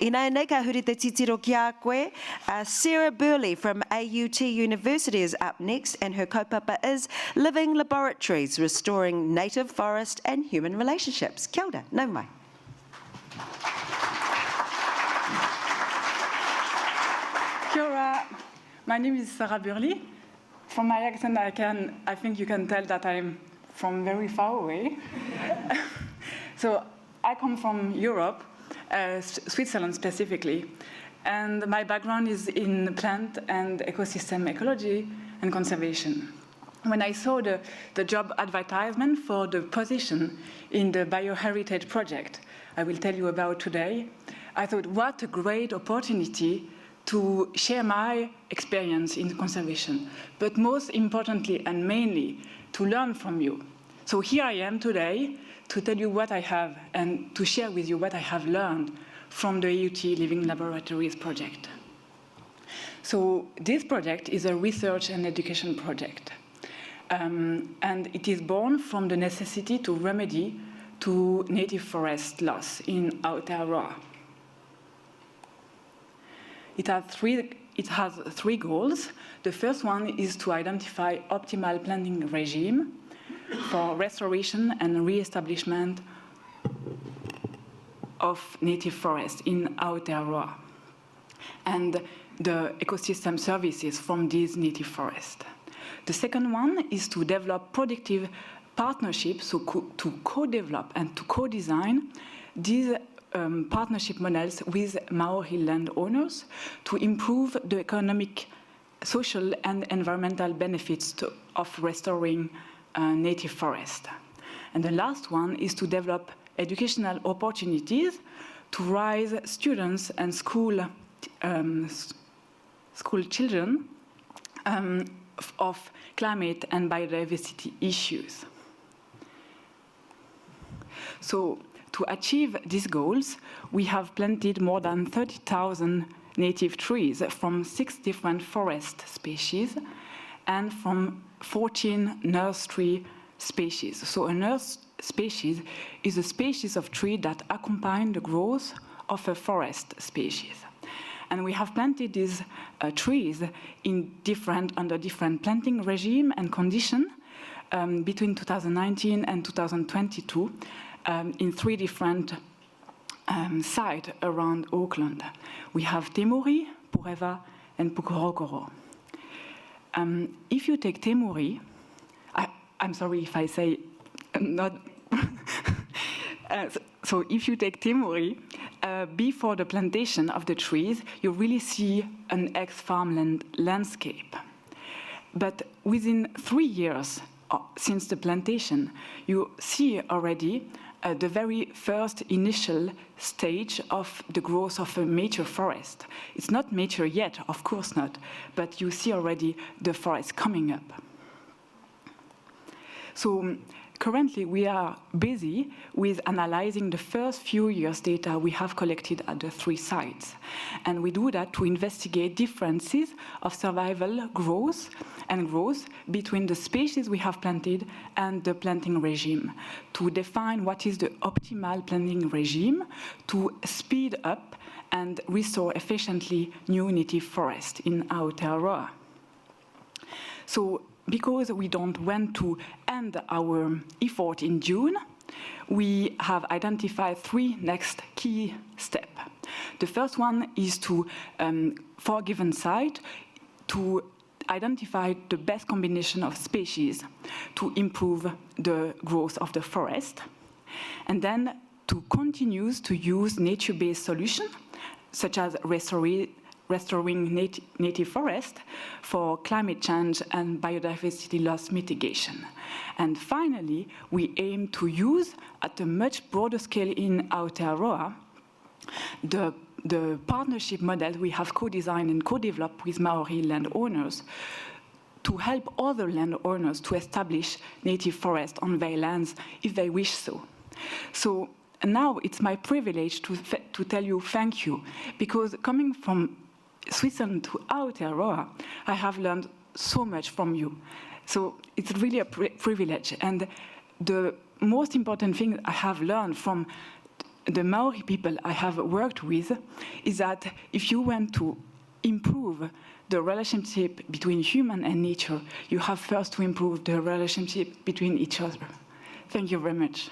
Ina nei ka huri te titiro ki a koe. Sarah Burli from Aotearoa University is up next, and her kaupapa is Living Laboratories, Restoring Native Forest and Human Relationships. Kia ora, nau mai. Kia ora. My name is Sarah Burli. From my accent, I think you can tell that I'm from very far away. So I come from Europe, Switzerland specifically, and my background is in plant and ecosystem ecology and conservation. When I saw the job advertisement for the position in the bioheritage project I will tell you about today, I thought, what a great opportunity to share my experience in conservation, but most importantly and mainly to learn from you. So here I am today to tell you what I have and to share with you what I have learned from the Aotearoa Living Laboratories project. So this project is a research and education project, and it is born from the necessity to remedy to native forest loss in Aotearoa. It has three goals. The first one is to identify optimal planting regime for restoration and re-establishment of native forests in Aotearoa and the ecosystem services from these native forests. The second one is to develop productive partnerships, so to co-develop and to co-design these partnership models with Maori landowners to improve the economic, social and environmental benefits of restoring native forest. And the last one is to develop educational opportunities to raise students and school children of climate and biodiversity issues. So to achieve these goals, we have planted more than 30,000 native trees from 6 different forest species and from 14 nursery species. So a nurse species is a species of tree that accompany the growth of a forest species. And we have planted these trees in under different planting regime and condition between 2019 and 2022 in 3 different sites around Auckland. We have Te Muri, Pureva, and Pukorokoro. If you take Te Muri, I'm sorry if I say not. So if you take Te Muri, before the plantation of the trees, you really see an ex-farmland landscape. But within 3 years since the plantation, you see already the very first initial stage of the growth of a mature forest. It's not mature yet, of course not, but you see already the forest coming up. So currently we are busy with analyzing the first few years' data we have collected at the 3 sites. And we do that to investigate differences of survival growth between the species we have planted and the planting regime, to define what is the optimal planting regime to speed up and restore efficiently new native forest in Aotearoa. So because we don't want to end our effort in June, we have identified 3 next key steps. The first one is to, for a given site, to identify the best combination of species to improve the growth of the forest, and then to continue to use nature-based solutions, such as restoring native forest for climate change and biodiversity loss mitigation. And finally, we aim to use, at a much broader scale in Aotearoa, the partnership model we have co-designed and co-developed with Maori landowners to help other landowners to establish native forest on their lands if they wish so. So now it's my privilege to tell you thank you, because coming from Switzerland to Aotearoa, I have learned so much from you. So it's really a privilege. And the most important thing I have learned from the Maori people I have worked with is that if you want to improve the relationship between human and nature, you have first to improve the relationship between each other. Thank you very much.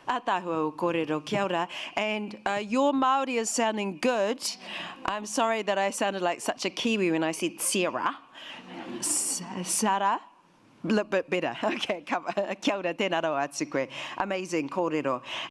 Atahua kōrero, kia ora. And your Māori is sounding good. I'm sorry that I sounded like such a Kiwi when I said Sarah. Sarah? A little bit better. Okay, kia ora, tēnā rau atu koe. Amazing kōrero.